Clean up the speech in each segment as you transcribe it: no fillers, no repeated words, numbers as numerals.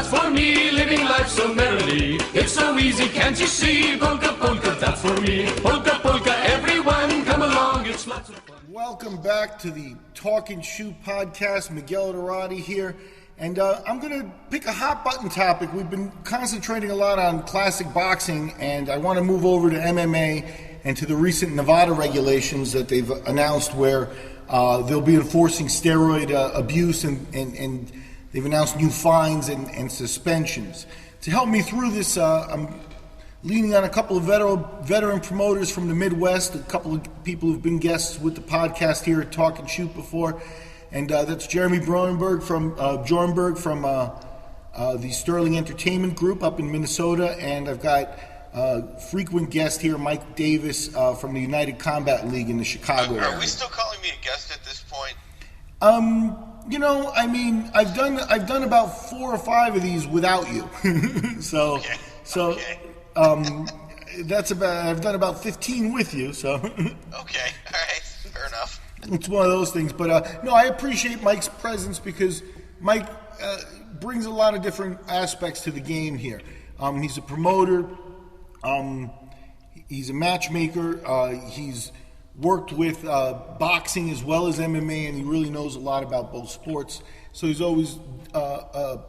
that's for me, living life so merrily. It's so easy, can't you see? Polka, polka, that's for me. Polka, polka, everyone come along, it's lots of fun. Welcome back to the Talk and Shoot podcast. Miguel Dorati here. And I'm going to pick a hot button topic. We've been concentrating a lot on classic boxing, and I want to move over to MMA and to the recent Nevada regulations that they've announced where they'll be enforcing steroid abuse, and they've announced new fines and suspensions. To help me through this, I'm leaning on a couple of veteran promoters from the Midwest, a couple of people who've been guests with the podcast here at Talk and Shoot before. And that's Jeremy Bjornberg from the Sterling Entertainment Group up in Minnesota, and I've got frequent guest here, Mike Davis from the United Combat League in the Chicago area. Are we still calling me a guest at this point? You know, I mean, I've done about 4 or 5 of these without you, that's about. I've done about 15 with you, so. Okay, all right, fair enough. It's one of those things, but no, I appreciate Mike's presence because Mike brings a lot of different aspects to the game here. He's a promoter, he's a matchmaker, he's worked with boxing as well as MMA, and he really knows a lot about both sports. So he's always a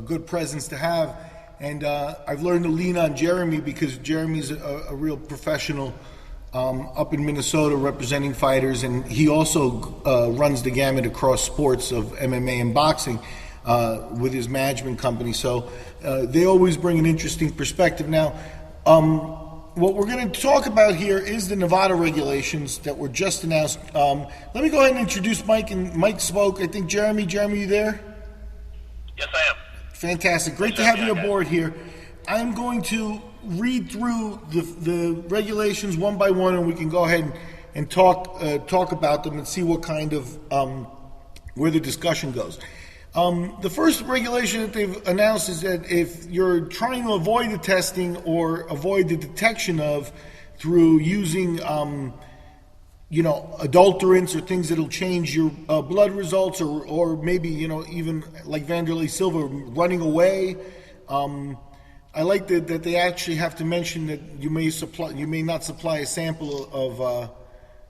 good presence to have. And I've learned to lean on Jeremy because Jeremy's a real professional up in Minnesota representing fighters, and he also runs the gamut across sports of MMA and boxing with his management company. So they always bring an interesting perspective. Now, what we're going to talk about here is the Nevada regulations that were just announced. Let me go ahead and introduce Mike, and Mike spoke. I think Jeremy, you there? Yes, I am. Fantastic. Great to have you aboard here. I'm going to read through the regulations one by one, and we can go ahead and talk about them and see what kind of where the discussion goes. The first regulation that they've announced is that if you're trying to avoid the testing or avoid the detection of through using adulterants or things that'll change your blood results, or maybe even like Vanderlei Silva running away. I like that they actually have to mention that you may not supply a sample of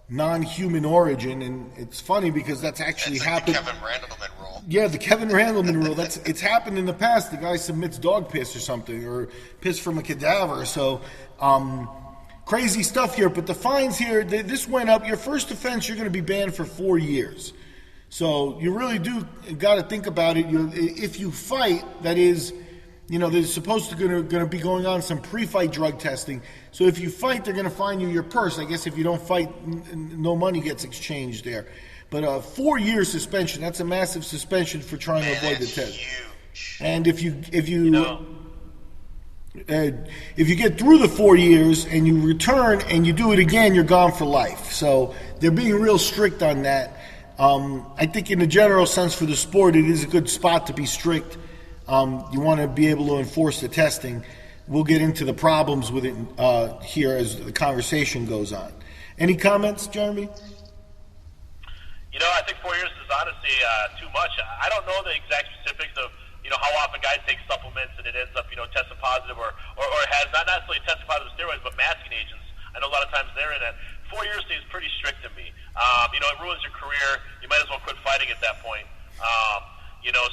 non-human origin, and it's funny because that's actually happened. The Kevin Randleman rule. Yeah, the Kevin Randleman rule. It's happened in the past. The guy submits dog piss or something, or piss from a cadaver. So crazy stuff here. But the fines here, this went up. Your first offense, you're going to be banned for 4 years. So you really do got to think about it. If you fight, that is. There's supposed to going to be going on some pre-fight drug testing. So if you fight, they're going to fine you your purse. I guess if you don't fight, no money gets exchanged there. But 4-year suspension, that's a massive suspension for trying to avoid the test. Huge. And if you get through the 4 years and you return and you do it again, you're gone for life. So they're being real strict on that. I think in the general sense for the sport, it is a good spot to be strict. You want to be able to enforce the testing. We'll get into the problems with it here as the conversation goes on. Any comments, Jeremy? I think 4 years is honestly too much. I don't know the exact specifics of how often guys take supplements and it ends up testing positive or has not necessarily tested positive steroids but masking agents. I know a lot of times they're in it. 4 years seems pretty strict to me. It ruins your career. You might as well quit fighting at that point.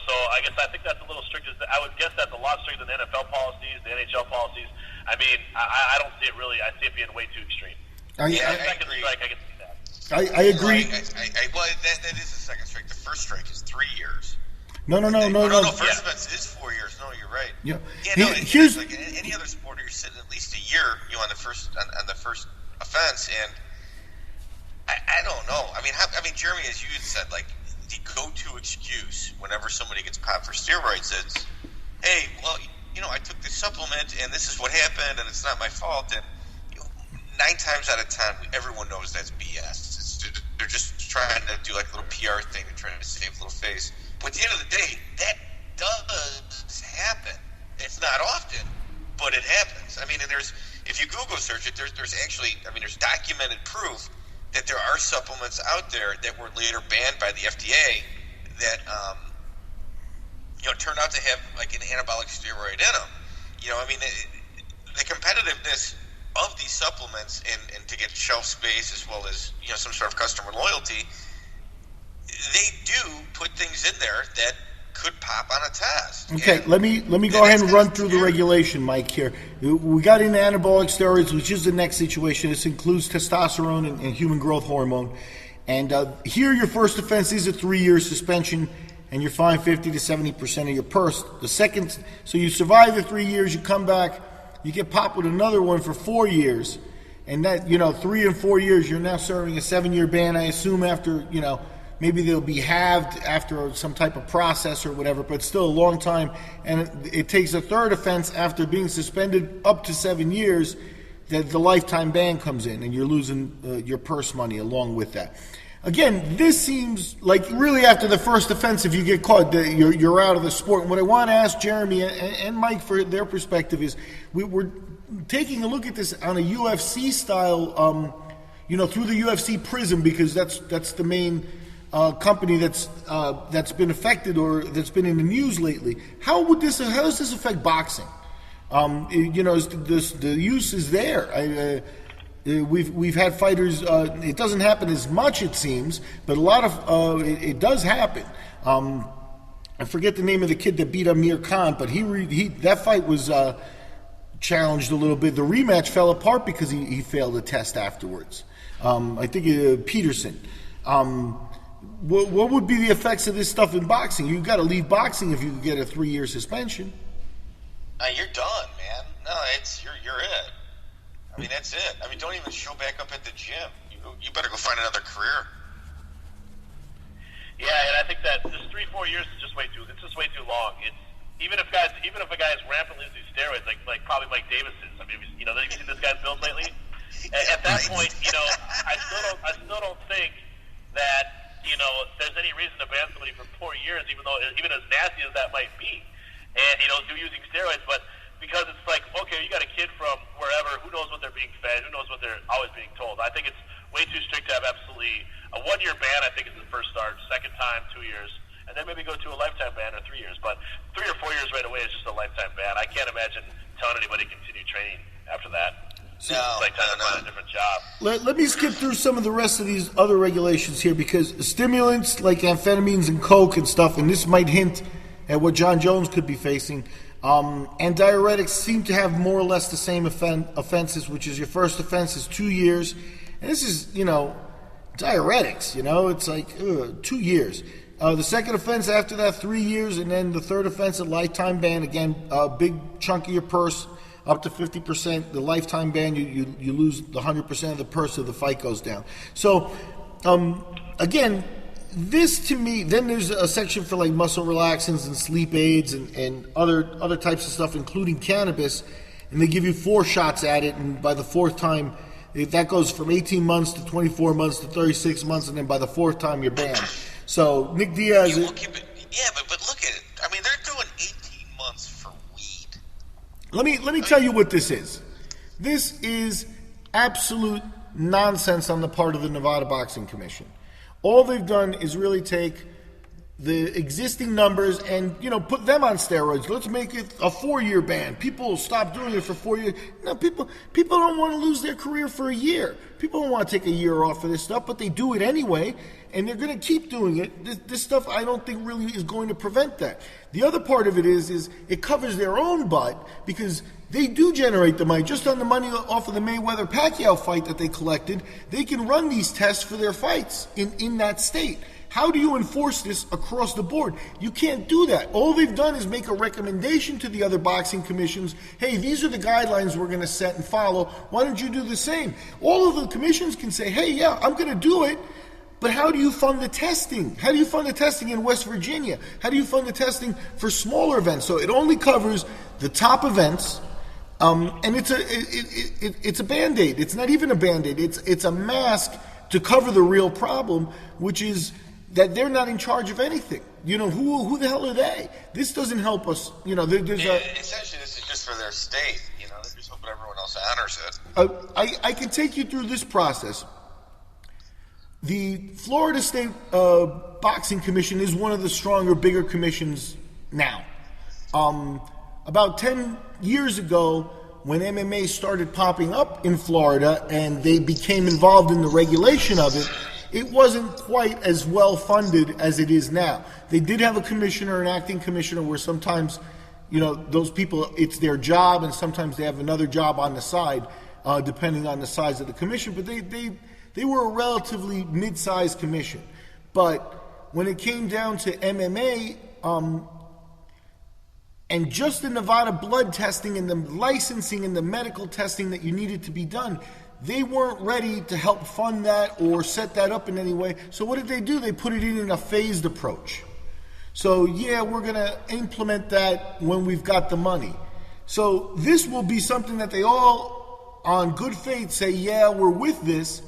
So I think that's a little strict. I would guess that's a lot stricter than the NFL policies, the NHL policies. I mean, I don't see it really. I see it being way too extreme. Second strike, I can see that. I agree. Well, that is the second strike. The first strike is 3 years. No. First offense is 4 years. No, you're right. Yeah. Here's like any other sport, you're sitting at least a year, on the first offense, and I don't know. I mean, Jeremy, as you had said, like. The go-to excuse whenever somebody gets popped for steroids is, hey, well, I took this supplement and this is what happened and it's not my fault. And 9 times out of 10, everyone knows that's BS. They're just trying to do like a little PR thing and trying to save a little face. But at the end of the day, that does happen. It's not often, but it happens. I mean, and if you Google search it, there's actually, there's documented proof that there are supplements out there that were later banned by the FDA that turn out to have like an anabolic steroid in them. I mean, the competitiveness of these supplements and to get shelf space as well as some sort of customer loyalty, they do put things in there that could pop on a test. Okay, and let me go ahead and run through the regulation, Mike. Here we got into anabolic steroids, which is the next situation. This includes testosterone and human growth hormone. And here, your first offense is a 3-year suspension, and you're fined 50 to 70% of your purse. The second, so you survive the 3 years, you come back, you get popped with another one for 4 years, and that 3 and 4 years, you're now serving a 7-year ban. I assume after maybe they'll be halved after some type of process or whatever, but still a long time. And it takes a third offense after being suspended up to 7 years that the lifetime ban comes in, and you're losing your purse money along with that. Again, this seems like really after the first offense, if you get caught, you're out of the sport. And what I want to ask Jeremy and Mike for their perspective is we're taking a look at this on a UFC style, through the UFC prism, because that's the main company that's been affected or that's been in the news lately. How does this affect boxing? The use is there. We've had fighters. It doesn't happen as much, it seems, but a lot of it does happen. I forget the name of the kid that beat Amir Khan, but that fight was challenged a little bit. The rematch fell apart because he failed a test afterwards. I think Peterson. What would be the effects of this stuff in boxing? You've got to leave boxing if you get a 3-year suspension. You're done, man. No, you're it. I mean, that's it. I mean, don't even show back up at the gym. You better go find another career. Yeah, and I think that just 3-4 years is just way too long. It's even if a guy is rampantly using steroids, like probably Mike Davis is. I mean, have you seen this guy's build lately? At that point, I still don't think that there's any reason to ban somebody for 4 years, even as nasty as that might be, and do using steroids, but because it's like, okay, you got a kid from wherever, who knows what they're being fed, who knows what they're always being told. I think it's way too strict to have absolutely a 1-year ban. I think is the first start, second time 2 years, and then maybe go to a lifetime ban or 3 years. But 3 or 4 years right away is just a lifetime ban. I can't imagine telling anybody to continue training after that. It's like time to find a different job. Let me skip through some of the rest of these other regulations here, because stimulants like amphetamines and coke and stuff, and this might hint at what John Jones could be facing. And diuretics seem to have more or less the same offenses, which is your first offense is 2 years. And this is, diuretics, it's like 2 years. The second offense after that, 3 years. And then the third offense, a lifetime ban. Again, a big chunk of your purse, up to 50%. The lifetime ban, you lose the 100% of the purse if the fight goes down. So, again, this to me, then there's a section for like muscle relaxants and sleep aids and other types of stuff, including cannabis, and they give you 4 shots at it, and by the 4th time, that goes from 18 months to 24 months to 36 months, and then by the 4th time, you're banned. So Nick Diaz... but look at it. I mean, they're doing 18 months for weed. Let me tell you what this is. This is absolute nonsense on the part of the Nevada Boxing Commission. All they've done is really take the existing numbers and, put them on steroids. Let's make it a 4-year ban. People will stop doing it for 4 years. No, people don't want to lose their career for a year. People don't want to take a year off for this stuff, but they do it anyway, and they're going to keep doing it. This stuff I don't think really is going to prevent that. The other part of it is it covers their own butt, because they do generate the money. Just on the money off of the Mayweather-Pacquiao fight that they collected, they can run these tests for their fights in that state. How do you enforce this across the board? You can't do that. All they've done is make a recommendation to the other boxing commissions. Hey, these are the guidelines we're going to set and follow. Why don't you do the same? All of the commissions can say, hey, yeah, I'm going to do it. But how do you fund the testing? How do you fund the testing in West Virginia? How do you fund the testing for smaller events? So it only covers the top events. And it's a Band-Aid. It's not even a Band-Aid. It's a mask to cover the real problem, which is that they're not in charge of anything. Who the hell are they? This doesn't help us. Essentially, this is just for their state. They're just hoping everyone else honors it. I can take you through this process. The Florida State Boxing Commission is one of the stronger, bigger commissions now. About 10 years ago, when MMA started popping up in Florida and they became involved in the regulation of it, it wasn't quite as well funded as it is now. They did have a commissioner, an acting commissioner, where sometimes, those people, it's their job, and sometimes they have another job on the side, depending on the size of the commission. But they were a relatively mid-sized commission. But when it came down to MMA, and just the Nevada blood testing and the licensing and the medical testing that you needed to be done, they weren't ready to help fund that or set that up in any way. So what did they do? They put it in a phased approach. So yeah, we're going to implement that when we've got the money. So this will be something that they all, on good faith, say, yeah, we're with this,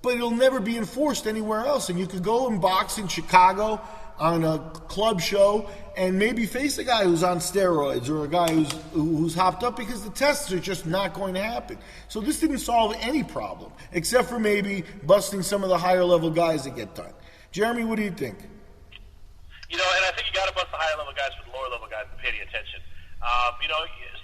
but it'll never be enforced anywhere else. And you could go and box in Chicago on a club show and maybe face a guy who's on steroids or a guy who's hopped up, because the tests are just not going to happen. So this didn't solve any problem, except for maybe busting some of the higher level guys that get done. Jeremy, what do you think? And I think you got to bust the higher level guys for the lower level guys to pay the attention.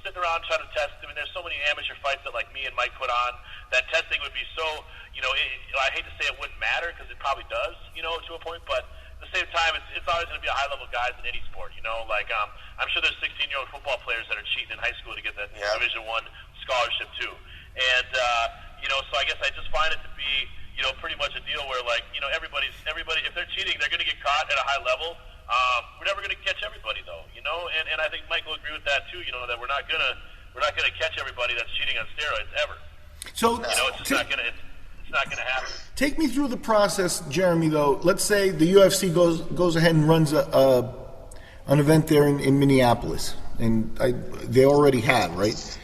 Sitting around trying to test, there's so many amateur fights that like me and Mike put on, that testing would be so, I hate to say it wouldn't matter, because it probably does, to a point, but at the same time, it's always going to be a high-level guys in any sport, I'm sure there's 16-year-old football players that are cheating in high school to get that Division I scholarship, too. And, so I guess I just find it to be, pretty much a deal where, everybody, if they're cheating, they're going to get caught at a high level. We're never going to catch everybody, though, and I think Mike will agree with that, too, that we're not going to catch everybody that's cheating on steroids, ever. So, it's just not going to... not going to happen. Take me through the process, Jeremy, though. Let's say the UFC goes ahead and runs an event there in Minneapolis, and they already have, right?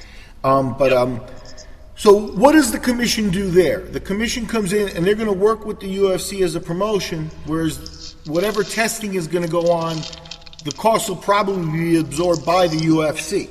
So what does the commission do there? The commission comes in, and they're going to work with the UFC as a promotion, whereas whatever testing is going to go on, the cost will probably be absorbed by the UFC.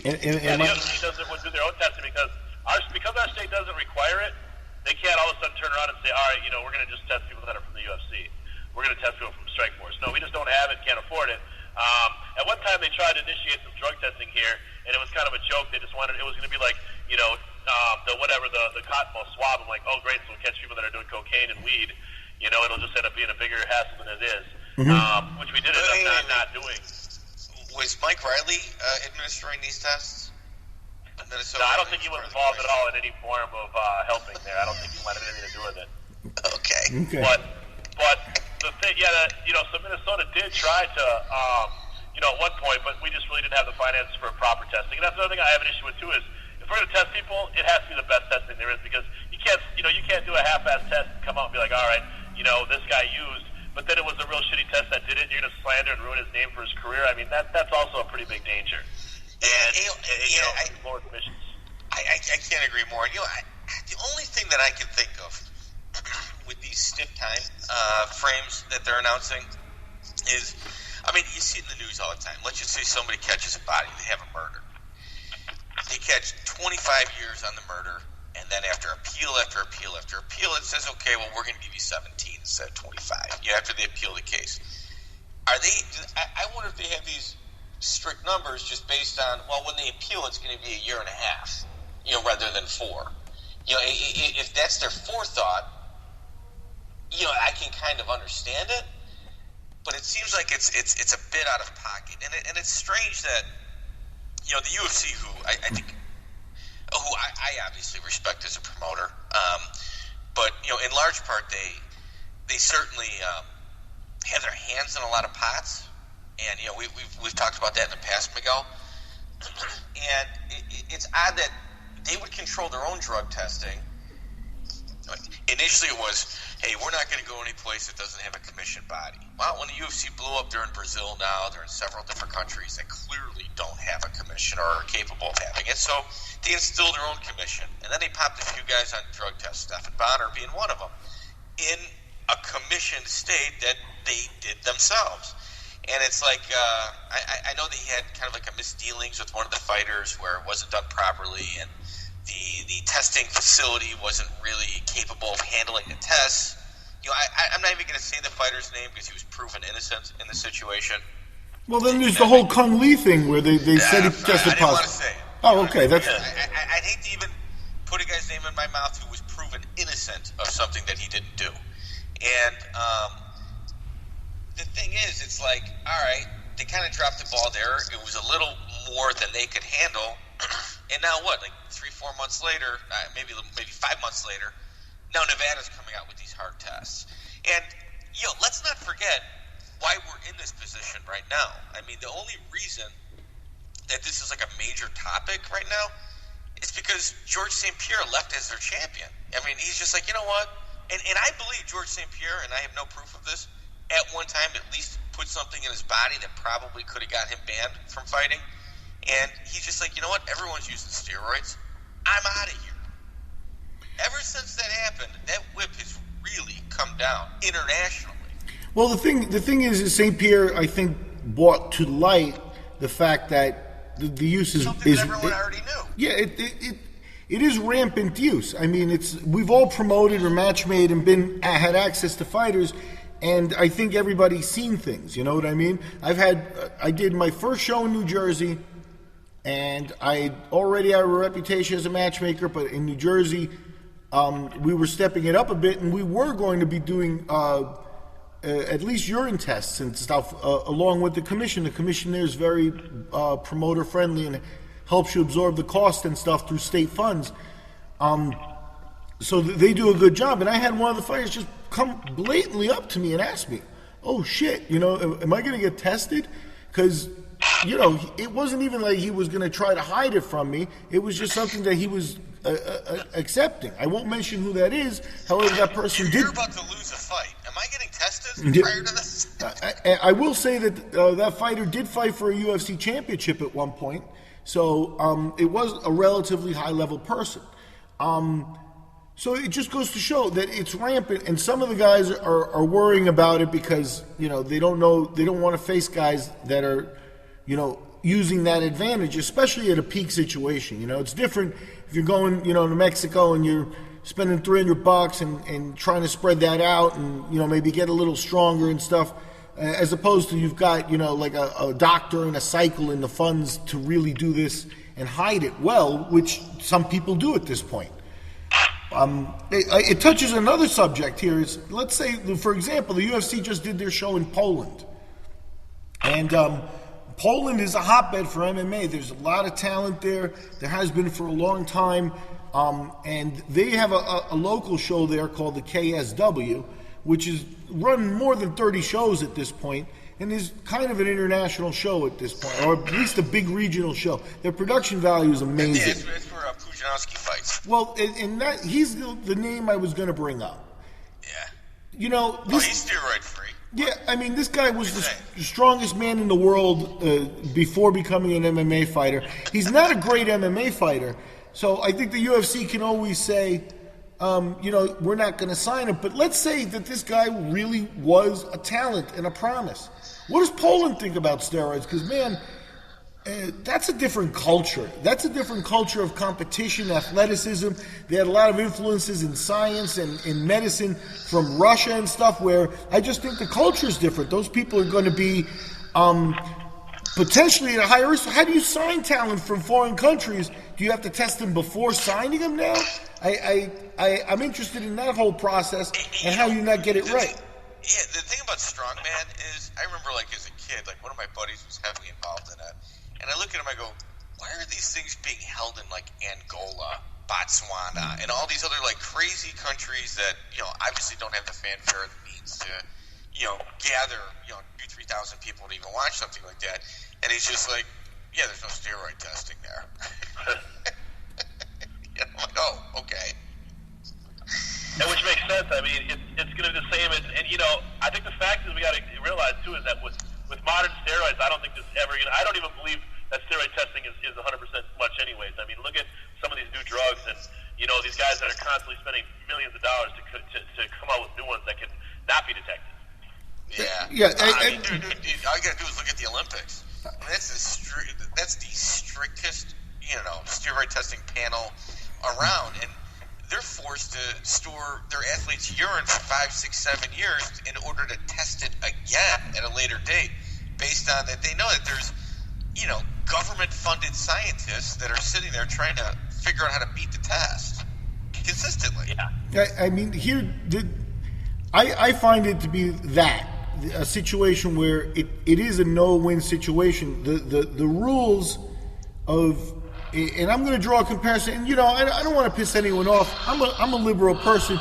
The UFC does their own testing because our state doesn't require it. They can't all of a sudden turn around and say, all right, we're going to just test people that are from the UFC. We're going to test people from Strikeforce. No, we just don't have it, can't afford it. At one time, they tried to initiate some drug testing here, and it was kind of a joke. They just wanted, it was going to be like, the cotton ball swab. I'm like, oh, great, so we'll catch people that are doing cocaine and weed. It'll just end up being a bigger hassle than it is, which we did end up not doing. Was Mike Riley administering these tests? No, I don't think he was involved at all in any form of helping there. I don't think he wanted anything to do with it. Okay. But the thing, so Minnesota did try to, at one point, but we just really didn't have the finances for proper testing. And that's another thing I have an issue with too is if we're going to test people, it has to be the best testing there is, because you can't do a half-ass test and come out and be like, all right, this guy used, but then it was a real shitty test that did it. You're going to slander and ruin his name for his career. I mean, that's also a pretty big danger. More commissions. I can't agree more. The only thing that I can think of with these stiff time frames that they're announcing is, you see it in the news all the time. Let's just say somebody catches a body, they have a murder. They catch 25 years on the murder, and then after appeal after appeal after appeal, it says, okay, well, we're going to give you 17 instead of 25. After they appeal the case. I wonder if they have these strict numbers just based on, when they appeal, it's going to be a year and a half, rather than 4. If that's their forethought, I can kind of understand it, but it seems like it's a bit out of pocket, and it's strange that the UFC, who I obviously respect as a promoter, but in large part they certainly have their hands in a lot of pots. And we've talked about that in the past, Miguel. And it's odd that they would control their own drug testing. Initially, it was, hey, we're not going to go any place that doesn't have a commissioned body. Well, when the UFC blew up, they're in Brazil now. They're in several different countries that clearly don't have a commission or are capable of having it. So they instilled their own commission, and then they popped a few guys on drug tests, Stephen Bonner being one of them, in a commissioned state that they did themselves. And it's like, I know they had kind of like a misdealings with one of the fighters where it wasn't done properly, and the testing facility wasn't really capable of handling the tests. I'm not even going to say the fighter's name because he was proven innocent in the situation. Well, then there's the whole Kung Lee thing where they said he tested I didn't want to positive. say it. Oh, okay. That's. I'd hate to even put a guy's name in my mouth who was proven innocent of something that he didn't do. And the thing is, it's like, all right, they kind of dropped the ball there. It was a little more than they could handle. And now what? Like 3-4 months later, maybe 5 months later, now Nevada's coming out with these hard tests. And let's not forget why we're in this position right now. I mean, the only reason that this is like a major topic right now is because George St. Pierre left as their champion. I mean, he's just like, you know what? And I believe George St. Pierre, and I have no proof of this, at one time at least put something in his body that probably could have got him banned from fighting. And he's just like, you know what? Everyone's using steroids. I'm out of here. Ever since that happened, that whip has really come down internationally. Well, the thing is St. Pierre, I think, brought to light the fact that the use is something that everyone already knew. Yeah, it is rampant use. I mean, we've all promoted or match made and had access to fighters, and I think everybody's seen things. You know what I mean? I did my first show in New Jersey, and I already have a reputation as a matchmaker, but in New Jersey, we were stepping it up a bit, and we were going to be doing at least urine tests and stuff along with the commission. The commission there is very promoter friendly and helps you absorb the cost and stuff through state funds. So they do a good job. And I had one of the fighters just come blatantly up to me and ask me, "Oh shit, am I going to get tested?" Because it wasn't even like he was going to try to hide it from me. It was just something that he was accepting. I won't mention who that is. However, that person did. You're about to lose a fight. Am I getting tested prior to this? I will say that that fighter did fight for a UFC championship at one point, so it was a relatively high-level person. So it just goes to show that it's rampant, and some of the guys are worrying about it because they don't want to face guys that are using that advantage, especially at a peak situation. It's different if you're going, to Mexico and you're spending $300 and trying to spread that out and, maybe get a little stronger and stuff, as opposed to you've got, like a doctor and a cycle and the funds to really do this and hide it well, which some people do at this point. It touches another subject here. Is let's say, for example, the UFC just did their show in Poland. And Poland is a hotbed for MMA. There's a lot of talent there. There has been for a long time. And they have a local show there called the KSW, which is run more than 30 shows at this point, and is kind of an international show at this point, or at least a big regional show. Their production value is amazing. Yeah, it's where Pujanowski fights. Well, and that he's the name I was going to bring up. Yeah. He's steroid-free. Yeah, I mean, this guy was the strongest man in the world before becoming an MMA fighter. He's not a great MMA fighter, so I think the UFC can always say, we're not going to sign him. But let's say that this guy really was a talent and a promise. What does Poland think about steroids? Because, man, that's a different culture. That's a different culture of competition, athleticism. They had a lot of influences in science and in medicine from Russia and stuff, where I just think the culture is different. Those people are going to be potentially at a higher risk. How do you sign talent from foreign countries? Do you have to test them before signing them now? I'm interested in that whole process and how you not get it right. Yeah, the thing about strongman is, I remember as a kid, one of my buddies was heavily involved in that. And I look at him, I go, why are these things being held in Angola, Botswana, and all these other crazy countries that obviously don't have the fanfare that means to gather 2,000-3,000 people to even watch something like that? And he's just like, yeah, there's no steroid testing there. I'm like, oh, okay. And which makes sense. I mean, it's going to be the same. And I think the fact is we got to realize too is that with modern steroids, I don't think this ever. I don't even believe that steroid testing is 100% much, anyways. I mean, look at some of these new drugs, and these guys that are constantly spending millions of dollars to come out with new ones that can not be detected. Yeah. I mean, dude, all you got to do is look at the Olympics. I mean, that's the strictest steroid testing panel around, and they're forced to store their athletes' urine for 5, 6, 7 years in order to test it again at a later date. based on that. They know that there's, government-funded scientists that are sitting there trying to figure out how to beat the test consistently. Yeah. I mean, I find it to be a situation where it is a no-win situation. The rules of, and I'm going to draw a comparison, and I don't want to piss anyone off. I'm a liberal person.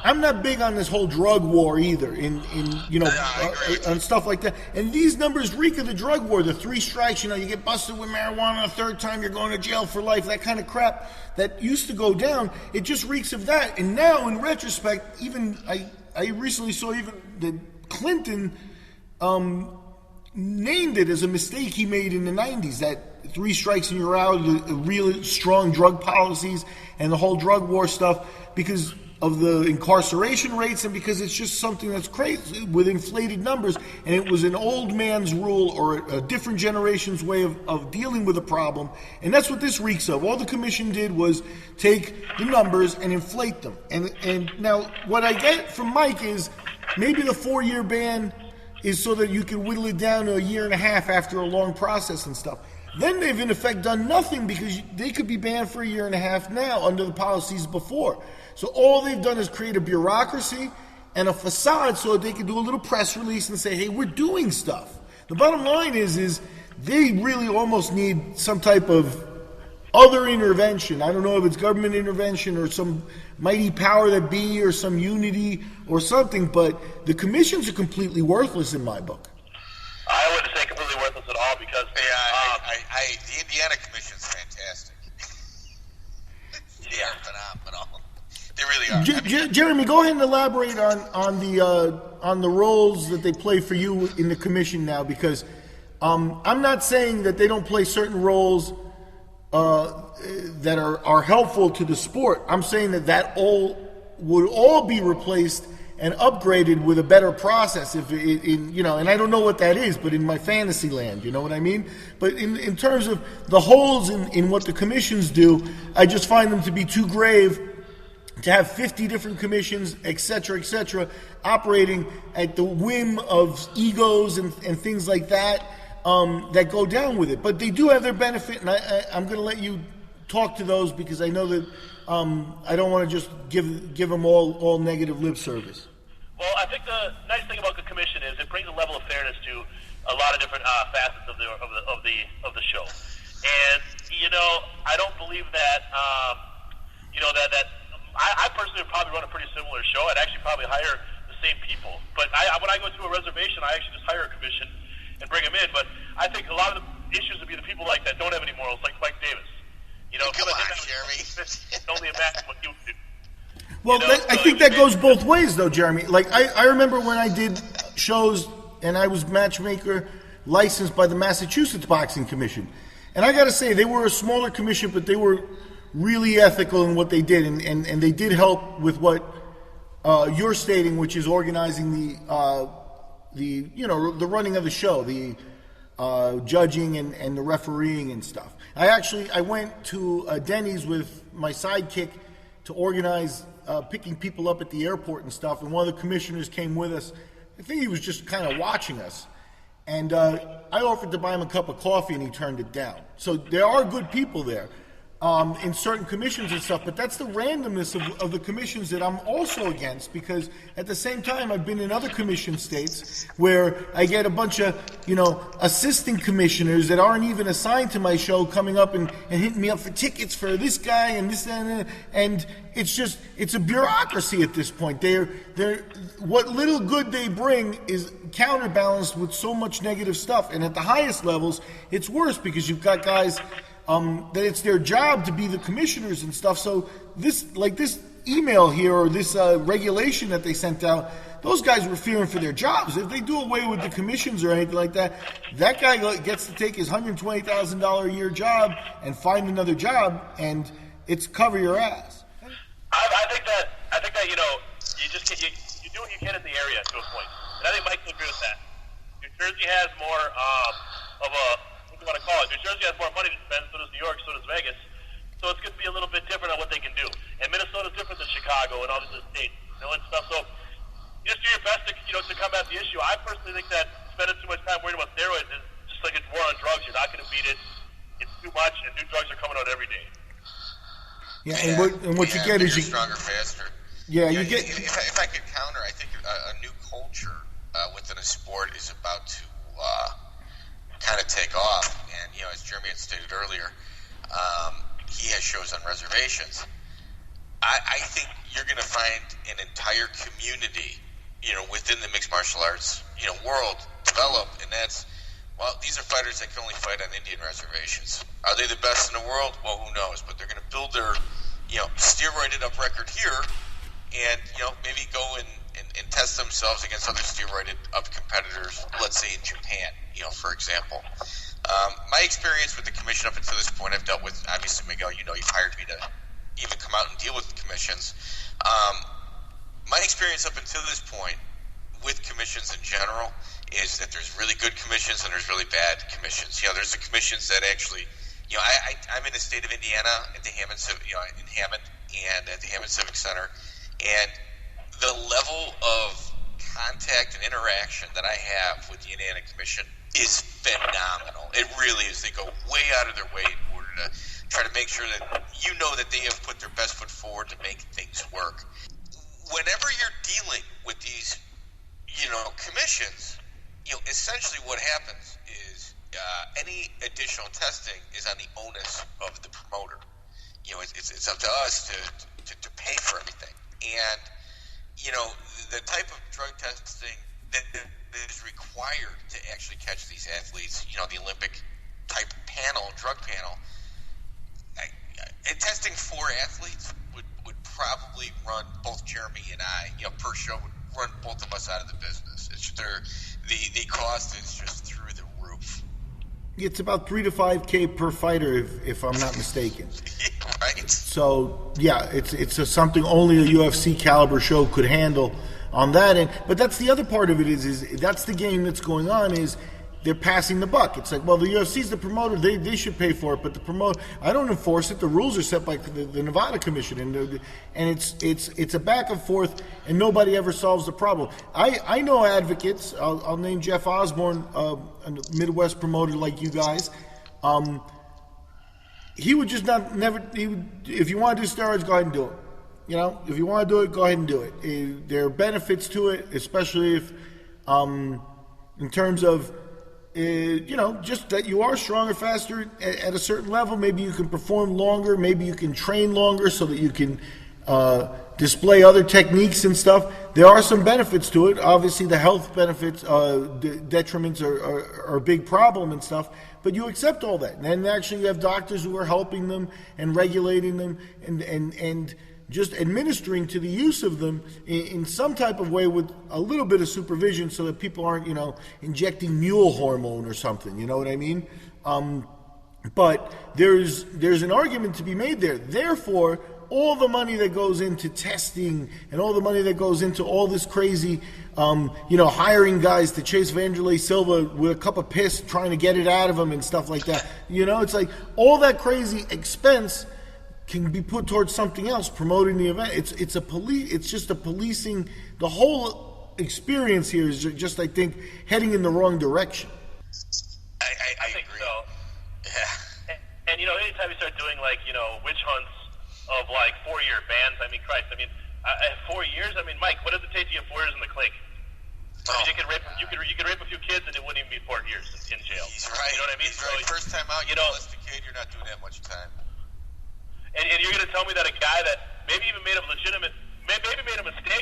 I'm not big on this whole drug war either, on stuff like that. And these numbers reek of the drug war. The 3 strikes, you get busted with marijuana, a 3rd time you're going to jail for life, that kind of crap that used to go down. It just reeks of that. And now, in retrospect, even I recently saw even that Clinton named it as a mistake he made in the 90s, that 3 strikes and you're out, the really strong drug policies and the whole drug war stuff, because of the incarceration rates and because it's just something that's crazy with inflated numbers. And it was an old man's rule or a different generation's way of dealing with a problem. And that's what this reeks of. All the commission did was take the numbers and inflate them. And now what I get from Mike is maybe the 4-year ban is so that you can whittle it down to a year and a half after a long process and stuff. Then they've in effect done nothing because they could be banned for a year and a half now under the policies before. So all they've done is create a bureaucracy and a facade so that they can do a little press release and say, hey, we're doing stuff. The bottom line is they really almost need some type of other intervention. I don't know if it's government intervention or some mighty power that be or some unity or something, but the commissions are completely worthless in my book. I wouldn't say completely worthless at all because the Indiana Commission's fantastic. They are phenomenal. They really are. Jeremy, go ahead and elaborate on the roles that they play for you in the commission now, because I'm not saying that they don't play certain roles that are helpful to the sport. I'm saying that would all be replaced and upgraded with a better process, and I don't know what that is, but in my fantasy land, you know what I mean? But in terms of the holes in what the commissions do, I just find them to be too grave to have 50 different commissions, et cetera, operating at the whim of egos and things like that that go down with it. But they do have their benefit, and I'm going to let you talk to those because I know that I don't want to just give them all negative lip service. Well, I think the nice thing about the commission is it brings a level of fairness to a lot of different facets of the show, and I don't believe that that I personally would probably run a pretty similar show. I'd actually probably hire the same people, but when I go to a reservation, I actually just hire a commission and bring them in. But I think a lot of the issues would be the people like that don't have any morals, like Mike Davis. Come on, Jeremy. Only imagine what he would do. Well, I think that goes both ways, though, Jeremy. Like, I remember when I did shows and I was matchmaker licensed by the Massachusetts Boxing Commission. And I got to say, they were a smaller commission, but they were really ethical in what they did. And they did help with what you're stating, which is organizing the running of the show, the judging and the refereeing and stuff. I went to Denny's with my sidekick to organize picking people up at the airport and stuff, and one of the commissioners came with us. I think he was just kind of watching us, and I offered to buy him a cup of coffee, and he turned it down. So there are good people there in certain commissions and stuff, but that's the randomness of the commissions that I'm also against, because at the same time I've been in other commission states where I get a bunch of assistant commissioners that aren't even assigned to my show coming up and hitting me up for tickets for this guy and this and it's a bureaucracy at this point. They're what little good they bring is counterbalanced with so much negative stuff, and at the highest levels it's worse because you've got guys that it's their job to be the commissioners and stuff. So this email here or this regulation that they sent out, those guys were fearing for their jobs. If they do away with the commissions or anything like that, that guy gets to take his $120,000 a year job and find another job, and it's cover your ass. I think that you do what you can in the area to a point, and I think Mike will agree with that. New Jersey has more of a you want to call it. New Jersey has more money to spend, so does New York, so does Vegas. So it's going to be a little bit different on what they can do. And Minnesota's different than Chicago and all these states, and stuff. So just do your best to combat the issue. I personally think that spending too much time worrying about steroids beat it. It's too much, and new drugs are coming out every day. Yeah, and what you get is stronger, faster. Yeah, you get. If I could counter, I think a new culture within a sport is about to kind of take off. And as Jeremy had stated earlier, he has shows on reservations. I think you're going to find an entire community, within the mixed martial arts, world develop, and that's, well, these are fighters that can only fight on Indian reservations. Are they the best in the world? Well, who knows? But they're going to build their, steroided up record here, and maybe go and test themselves against other steroided up competitors. Let's say in Japan, for example. My experience with the commission up until this point, I've dealt with, obviously, Miguel. You've hired me to even come out and deal with the commissions. My experience up until this point with commissions in general is that there's really good commissions and there's really bad commissions. There's the commissions that actually, I'm in the state of Indiana at the Hammond, in Hammond, and at the Hammond Civic Center, and the level of contact and interaction that I have with the Indiana Commission is phenomenal. It really is. They go way out of their way in order to try to make sure that that they have put their best foot forward to make things work. Whenever you're dealing with these, commissions, essentially what happens is any additional testing is on the onus of the promoter. It's up to us to pay for everything. And, the type of drug testing that is required to actually catch these athletes, the Olympic type drug panel, and testing 4 athletes would probably run both Jeremy and I, per show, would run both of us out of the business. The cost is just through the roof. It's about $3,000 to $5,000 per fighter, if I'm not mistaken. Right. So yeah, it's something only a UFC caliber show could handle on that end. But that's the other part of it is that's the game that's going on is they're passing the buck. It's like, well, the UFC's the promoter; they should pay for it. But the promoter, I don't enforce it. The rules are set by the Nevada Commission, and it's a back and forth, and nobody ever solves the problem. I know advocates. I'll name Jeff Osborne, a Midwest promoter like you guys. He would just if you want to do steroids, go ahead and do it. If you want to do it, go ahead and do it. There are benefits to it, especially if, in terms of, just that you are stronger, faster at a certain level. Maybe you can perform longer. Maybe you can train longer so that you can display other techniques and stuff. There are some benefits to it. Obviously, the health benefits, detriments are a big problem and stuff. But you accept all that. And then actually you have doctors who are helping them and regulating them and just administering to the use of them in some type of way with a little bit of supervision so that people aren't, injecting mule hormone or something. You know what I mean? But there's an argument to be made there. Therefore, all the money that goes into testing and all the money that goes into all this crazy, hiring guys to chase Vanderlei Silva with a cup of piss, trying to get it out of him and stuff like that. It's like all that crazy expense can be put towards something else, promoting the event. It's just a policing. The whole experience here is just, I think, heading in the wrong direction. I think agree. So. Yeah. And anytime you start doing witch hunts of 4-year bans, Christ, 4 years. Mike, what does it take to get 4 years in the clink? You could rape a few kids and it wouldn't even be 4 years in jail. He's right. You know what I mean? He's right. First time out, you molest a kid, you're not doing that much time. And you're going to tell me that a guy that maybe even made a mistake.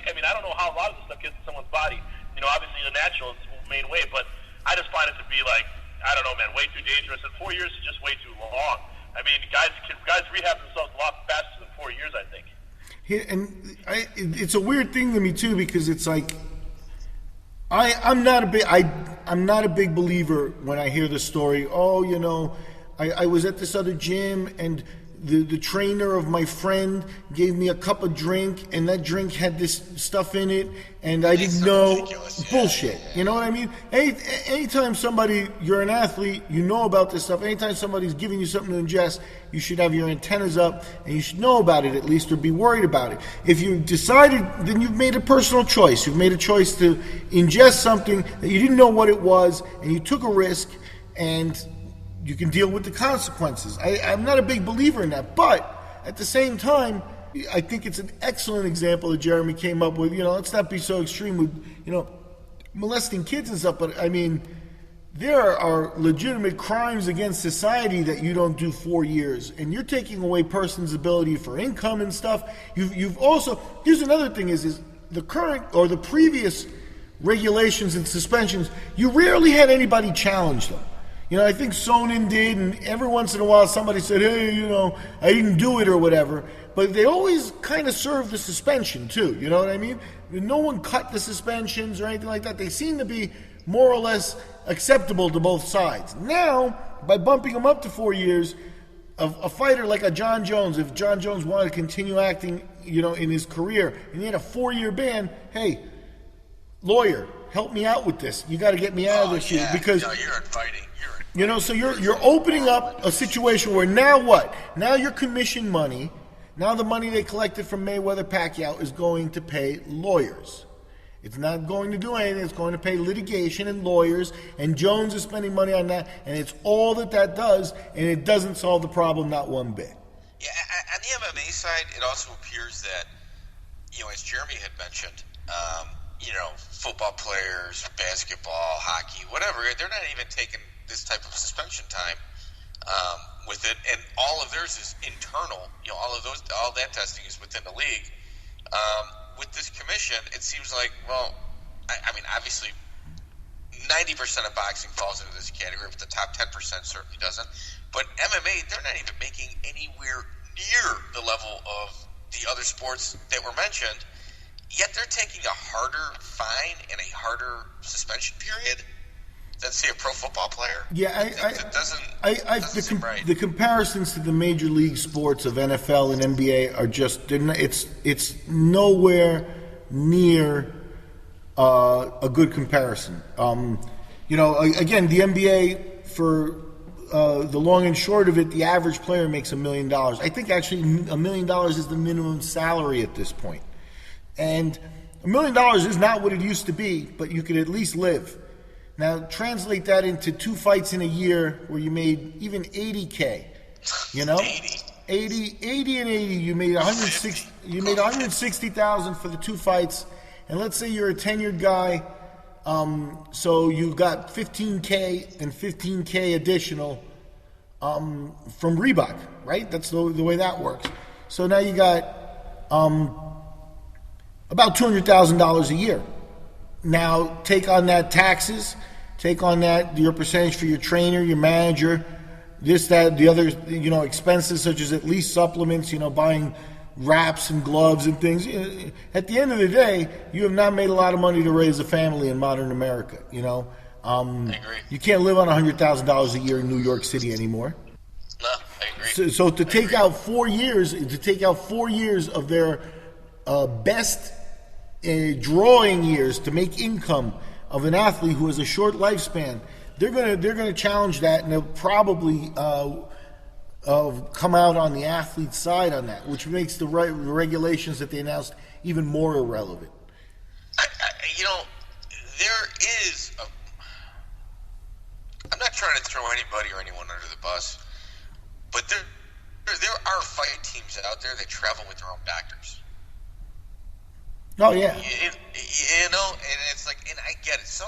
I don't know how a lot of this stuff gets in someone's body. Obviously the natural is the main way, but I just find it to be I don't know, man, way too dangerous. And 4 years is just way too long. Guys rehab themselves a lot faster than 4 years, I think. Yeah, and it's a weird thing to me too, because it's like I'm not a big believer when I hear the story. I was at this other gym and the trainer of my friend gave me a cup of drink and that drink had this stuff in it and I didn't know. Ridiculous. Bullshit. Yeah. You know what I mean? Anytime you're an athlete, you know about this stuff. Anytime somebody's giving you something to ingest, you should have your antennas up and you should know about it at least, or be worried about it. If you decided, then you've made a personal choice. You've made a choice to ingest something that you didn't know what it was and you took a risk, and you can deal with the consequences. I'm not a big believer in that, but at the same time, I think it's an excellent example that Jeremy came up with. Let's not be so extreme with, molesting kids and stuff, but I mean, there are legitimate crimes against society that you don't do 4 years, and you're taking away person's ability for income and stuff. You've also, here's another thing is the current or the previous regulations and suspensions, you rarely had anybody challenge them. I think Sonnen did, and every once in a while somebody said, hey, I didn't do it or whatever. But they always kind of served the suspension too, you know what I mean? No one cut the suspensions or anything like that. They seem to be more or less acceptable to both sides. Now, by bumping them up to 4 years, a fighter like a John Jones, if John Jones wanted to continue acting, in his career, and he had a 4-year ban, hey, lawyer, help me out with this. You got to get me out of this shit because you're in fighting. So you're opening up a situation where now what? Now your commission money, now the money they collected from Mayweather Pacquiao is going to pay lawyers. It's not going to do anything. It's going to pay litigation and lawyers, and Jones is spending money on that, and it's all that does, and it doesn't solve the problem not one bit. Yeah, on the MMA side, it also appears that, as Jeremy had mentioned, football players, basketball, hockey, whatever, they're not even taking this type of suspension time with it, and all of theirs is internal. All that testing is within the league. With this commission, it seems like, I mean, obviously, 90% of boxing falls into this category, but the top 10% certainly doesn't. But MMA, they're not even making anywhere near the level of the other sports that were mentioned, yet they're taking a harder fine and a harder suspension period than, say, a pro football player. Yeah, it doesn't seem right. The comparisons to the major league sports of NFL and NBA are just, it's nowhere near a good comparison. Again, the NBA, for the long and short of it, the average player makes $1 million. I think actually $1 million is the minimum salary at this point. And $1 million is not what it used to be, but you could at least live. Now, translate that into 2 fights in a year where you made even 80K, 80 and 80, you made 160, you made 160,000 for the 2 fights. And let's say you're a tenured guy, so you got 15K and 15K additional from Reebok, right? That's the way that works. So now you got about $200,000 a year. Now take on that taxes, take on that your percentage for your trainer, your manager, this, that, the other, expenses such as at least supplements, buying wraps and gloves and things. At the end of the day, you have not made a lot of money to raise a family in modern America. I agree. You can't live on $100,000 a year in New York City anymore. No, I agree. So to take out 4 years, of their best drawing years to make income of an athlete who has a short lifespan, they're gonna challenge that, and they'll probably come out on the athlete's side on that, which makes the regulations that they announced even more irrelevant. There is I'm not trying to throw anybody or anyone under the bus, but there are fight teams out there that travel with their own doctors. Oh yeah. And it's like, and I get it.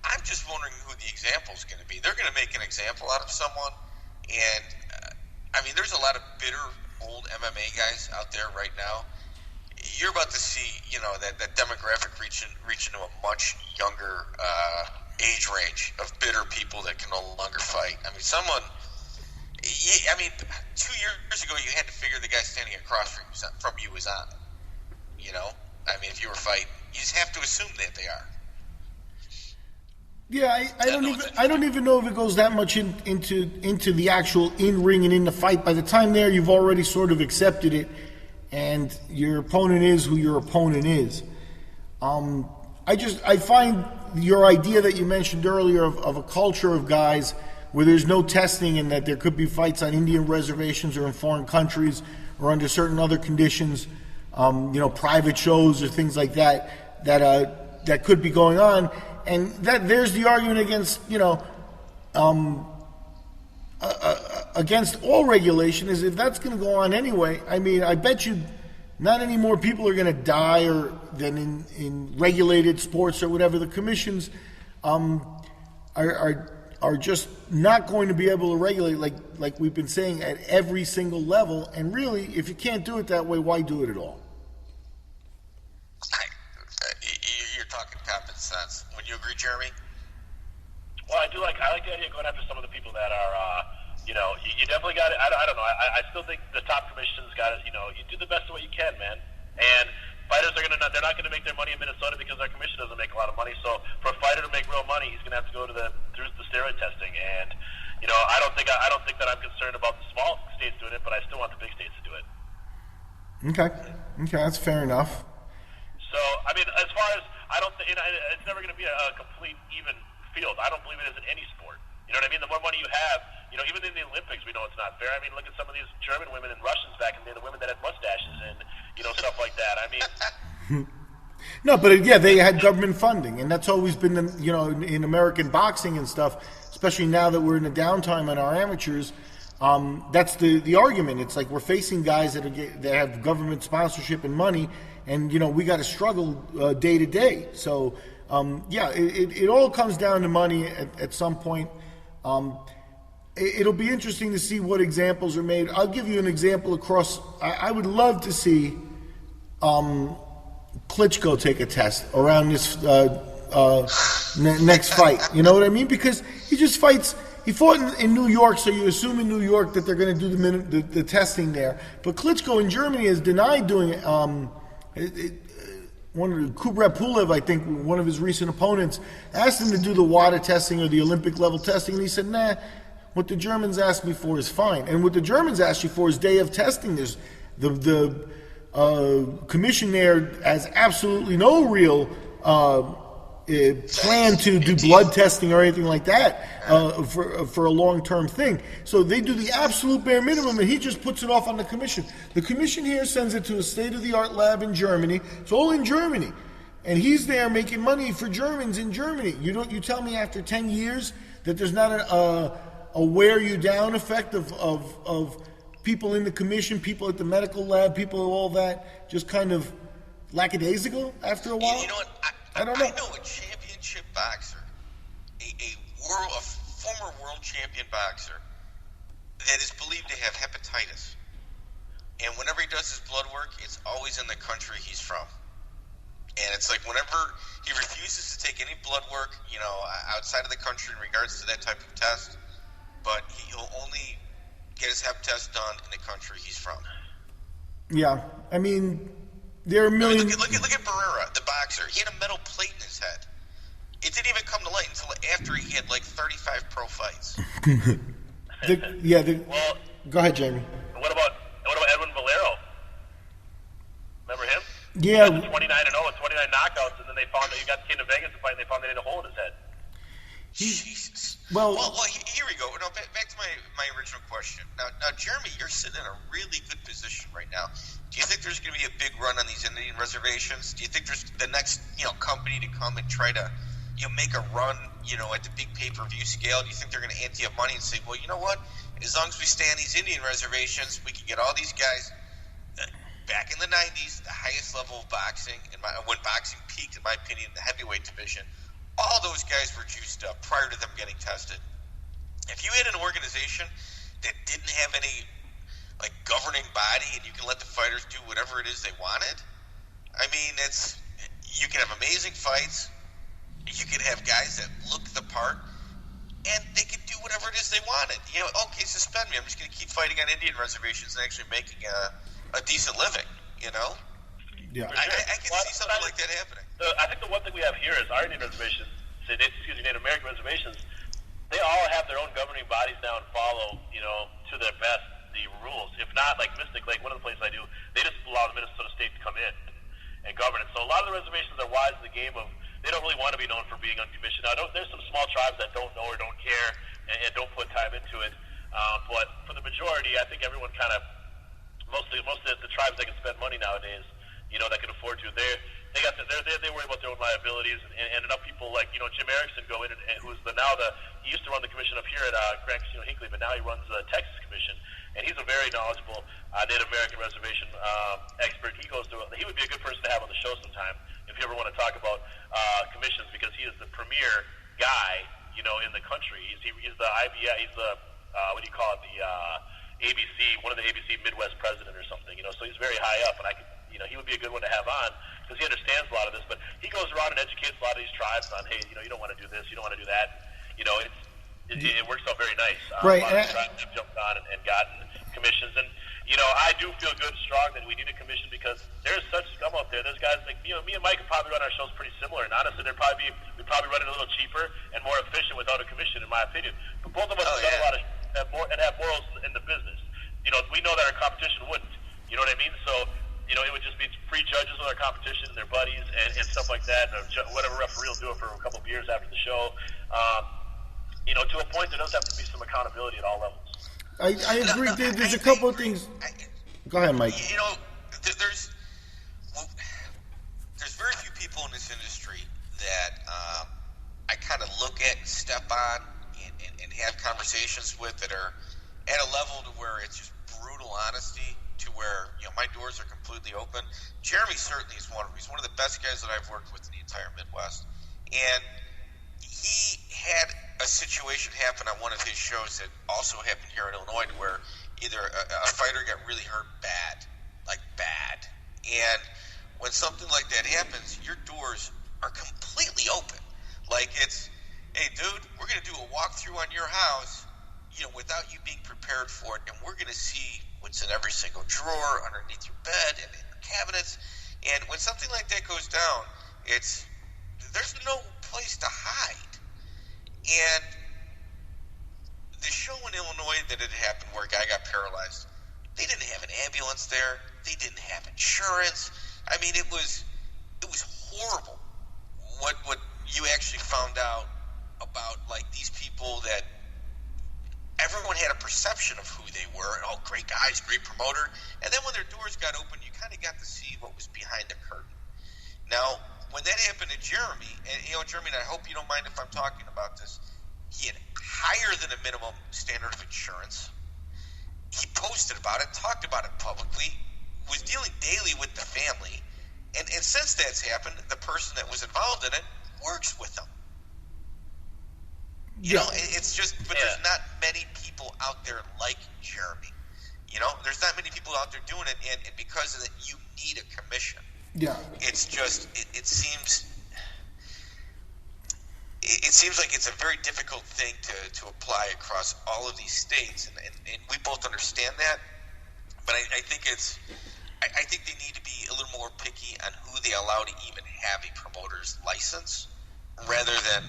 I'm just wondering who the example is going to be. They're going to make an example out of someone, and there's a lot of bitter old MMA guys out there right now. You're about to see, that demographic reaching to a much younger age range of bitter people that can no longer fight. 2 years ago, you had to figure the guy standing across from you was on. If you were fighting, you just have to assume that they are. Yeah, I don't even know if it goes that much into the actual in-ring and in the fight. By the time there, you've already sort of accepted it, and your opponent is who your opponent is. I find your idea that you mentioned earlier of a culture of guys where there's no testing and that there could be fights on Indian reservations or in foreign countries or under certain other conditions, private shows or things like that could be going on. And that there's the argument against, against all regulation is if that's going to go on anyway. I mean, I bet you not any more people are going to die than in regulated sports or whatever. The commissions are just not going to be able to regulate like we've been saying at every single level. And really, if you can't do it that way, why do it at all? You're talking common sense. Would you agree, Jeremy? Well, I like the idea of going after some of the people that are, you definitely got it. I don't know. I still think the top commission's got it. You do the best of what you can, man. And fighters they're not going to make their money in Minnesota because our commission doesn't make a lot of money. So for a fighter to make real money, he's going to have to go through the steroid testing. And I don't think that I'm concerned about the small states doing it, but I still want the big states to do it. Okay, that's fair enough. So I mean, as far as I don't think it's never going to be a complete even field. I don't believe it is in any sport. You know what I mean? The more money you have, even in the Olympics, we know it's not fair. I mean, look at some of these German women and Russians back in the day, the women that had mustaches and, stuff like that. I mean... No, but they had government funding, and that's always been, in American boxing and stuff, especially now that we're in a downtime on our amateurs, that's the argument. It's like we're facing guys that have government sponsorship and money, and, we got to struggle day to day. So, it all comes down to money at some point. It'll be interesting to see what examples are made. I'll give you an example across. I would love to see Klitschko take a test around this next fight. You know what I mean? Because he just fights. He fought in New York, so you assume in New York that they're going to do the testing there. But Klitschko in Germany has denied doing it. One of Kubrat Pulev, I think, one of his recent opponents, asked him to do the WADA testing or the Olympic level testing, and he said, nah, what the Germans asked me for is fine. And what the Germans asked you for is day of testing. There's the commission there has absolutely no real plan to do blood testing or anything like that for a long-term thing. So they do the absolute bare minimum, and he just puts it off on the commission. The commission here sends it to a state-of-the-art lab in Germany. It's all in Germany. And he's there making money for Germans in Germany. You tell me after 10 years that there's not a wear-you-down effect of people in the commission, people at the medical lab, people all that, just kind of lackadaisical after a while? You know what? I don't know. I know a championship boxer, a former world champion boxer, that is believed to have hepatitis. And whenever he does his blood work, it's always in the country he's from. And it's like whenever he refuses to take any blood work, outside of the country in regards to that type of test, but he'll only get his hep test done in the country he's from. Yeah, I mean, there are a million. Look at Barrera, the boxer. He had a metal plate in his head. It didn't even come to light until after he had like 35 pro fights. Well, go ahead, Jamie. What about Edwin Valero? Remember him? Yeah. 29-0 with 29 knockouts, and then they found that he came to Vegas to fight, and they found they had a hole in his head. Jesus. Well, here we go. Now, back to my original question. Now, Jeremy, you're sitting in a really good position right now. Do you think there's going to be a big run on these Indian reservations? Do you think there's the next, company to come and try to, make a run, at the big pay-per-view scale? Do you think they're going to ante up money and say, well, you know what? As long as we stay on these Indian reservations, we can get all these guys back in the 90s, the highest level of boxing, when boxing peaked, in my opinion, in the heavyweight division. All those guys were juiced up prior to them getting tested. If you had an organization that didn't have any governing body and you can let the fighters do whatever it is they wanted, I mean, you can have amazing fights. You can have guys that look the part, and they can do whatever it is they wanted. Okay, suspend me. I'm just going to keep fighting on Indian reservations and actually making a decent living. Yeah, I can see something like that happening. I think the one thing we have here is our Indian reservations, Native American reservations, they all have their own governing bodies now and follow, to their best the rules. If not, like Mystic Lake, one of the places I do, they just allow the Minnesota State to come in and govern it. So a lot of the reservations are wise in the game of they don't really want to be known for being uncommissioned. Now, there's some small tribes that don't know or don't care and don't put time into it. But for the majority, I think everyone kind of most of the tribes that can spend money nowadays, that can afford to, they worry about their own liabilities, and enough people like Jim Erickson go in, and he used to run the commission up here at Grand Casino Hinkley, but now he runs the Texas Commission, and he's a very knowledgeable Native American reservation expert. He would be a good person to have on the show sometime if you ever want to talk about commissions, because he is the premier guy in the country. He's the IBI, he's the what do you call it, the ABC, one of the ABC Midwest president or something. So he's very high up, and he would be a good one to have on because he understands a lot of this. But he goes around and educates a lot of these tribes on, hey, you don't want to do this, you don't want to do that. It works out very nice. Right. A lot of tribes have jumped on and gotten commissions, and I do feel good and strong that we need a commission because there's such scum out there. There's guys like me and Mike could probably run our shows pretty similar, and honestly, we'd probably run it a little cheaper and more efficient without a commission, in my opinion. But both of us have done a lot of have morals in the business. We know that our competition wouldn't. You know what I mean? So, it would just be free judges with our competition and their buddies and stuff like that. And whatever referee will do it for a couple of years after the show. To a point, there does have to be some accountability at all levels. I agree. There's a couple of things. Go ahead, Mike. There's very few people in this industry that I kind of look at, step on, and have conversations with that are at a level to where it's just brutal honesty, to where my doors are completely open. Jeremy certainly is one of them. He's one of the best guys that I've worked with in the entire Midwest, and he had a situation happen on one of his shows that also happened here in Illinois, where either a fighter got really hurt bad, and when something like that happens, your doors are completely open. Like it's, hey, dude, we're going to do a walkthrough on your house, without you being prepared for it, and we're going to see what's in every single drawer, underneath your bed, and in your cabinets. And when something like that goes down, there's no place to hide. And the show in Illinois that had happened where a guy got paralyzed, they didn't have an ambulance there. They didn't have insurance. I mean, it was horrible what you actually found out about, like, these people that everyone had a perception of who they were, and great guys, great promoter. And then when their doors got open, you kind of got to see what was behind the curtain. Now, when that happened to Jeremy, and Jeremy, and I hope you don't mind if I'm talking about this, he had higher than a minimum standard of insurance. He posted about it, talked about it publicly, was dealing daily with the family, and since that's happened, the person that was involved in it works with them. It's just, but there's not many people out there like Jeremy. There's not many people out there doing it, and because of that, you need a commission. Yeah. It's just, it seems like it's a very difficult thing to apply across all of these states, and we both understand that. But I think I think they need to be a little more picky on who they allow to even have a promoter's license, rather than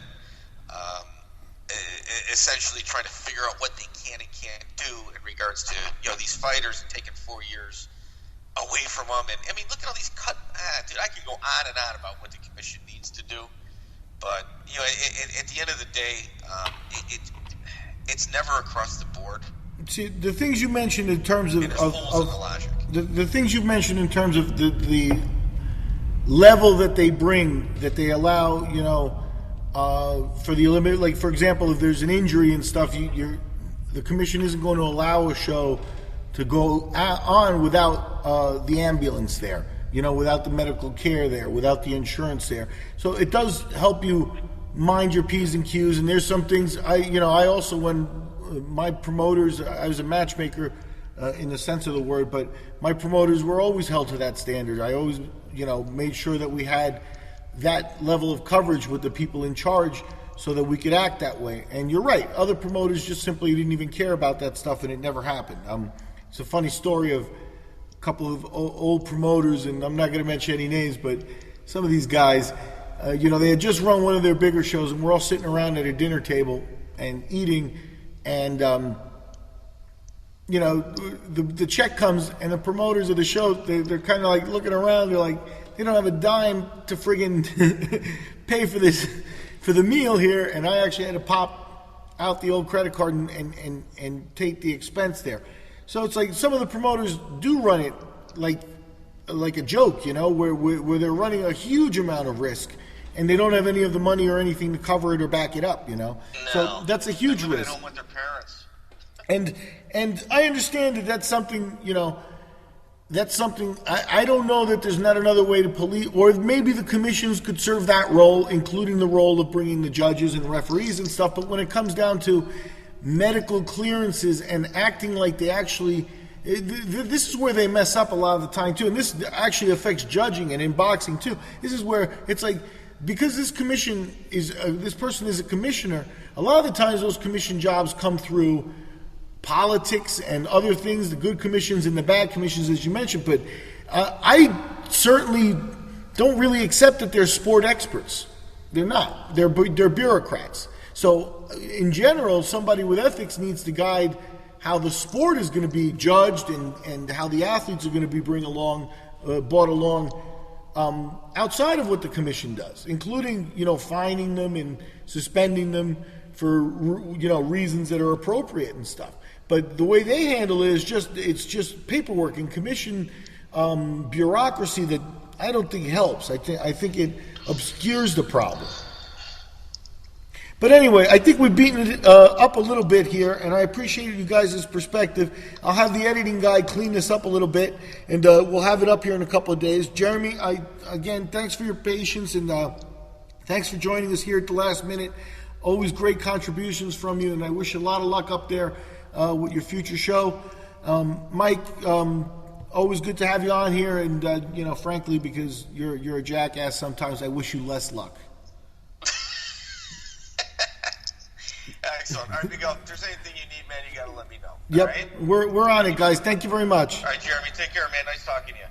essentially trying to figure out what they can and can't do in regards to these fighters and taking 4 years away from them. And I mean, look at all these dude, I could go on and on about what the commission needs to do, but at the end of the day, it's never across the board. See, the things you mentioned in terms of the things you mentioned in terms of the level that they bring, that they allow, for the eliminate, like for example, if there's an injury and stuff, the commission isn't going to allow a show to go on without the ambulance there, without the medical care there, without the insurance there. So it does help you mind your P's and Q's. And there's some things I also, when my promoters, I was a matchmaker in the sense of the word, but my promoters were always held to that standard. I always, made sure that we had that level of coverage with the people in charge so that we could act that way. And you're right, other promoters just simply didn't even care about that stuff, and it never happened. It's a funny story of a couple of old promoters, and I'm not going to mention any names, but some of these guys, they had just run one of their bigger shows, and we're all sitting around at a dinner table and eating, and the check comes, and the promoters of the show, they're kind of like looking around. They're like, they don't have a dime to friggin' pay for the meal here, and I actually had to pop out the old credit card and take the expense there. So it's like some of the promoters do run it like like a joke, where they're running a huge amount of risk, and they don't have any of the money or anything to cover it or back it up. No. So that's a huge They're risk. at home with their parents. And I understand that's something, that's something, I don't know that there's not another way to police, or maybe the commissions could serve that role, including the role of bringing the judges and referees and stuff, but when it comes down to medical clearances and acting like they actually, this is where they mess up a lot of the time too, and this actually affects judging and in boxing too. This is where it's like, because this commission is, this person is a commissioner, a lot of the times those commission jobs come through politics and other things, the good commissions and the bad commissions, as you mentioned. But I certainly don't really accept that they're sport experts. They're not. They're bureaucrats. So in general, somebody with ethics needs to guide how the sport is going to be judged and how the athletes are going to be brought along outside of what the commission does, including fining them and suspending them for reasons that are appropriate and stuff. But the way they handle it is it's just paperwork and commission bureaucracy that I don't think helps. I think it obscures the problem. But anyway, I think we've beaten it up a little bit here, and I appreciate you guys' perspective. I'll have the editing guy clean this up a little bit, and we'll have it up here in a couple of days. Jeremy, again, thanks for your patience, and thanks for joining us here at the last minute. Always great contributions from you, and I wish you a lot of luck up there with your future show. Mike, always good to have you on here, and frankly, because you're a jackass sometimes, I wish you less luck. Excellent. All right, Miguel, if there's anything you need, man, you got to let me know. Yep, all right? We're on it, guys. Thank you very much. All right, Jeremy, take care, man. Nice talking to you.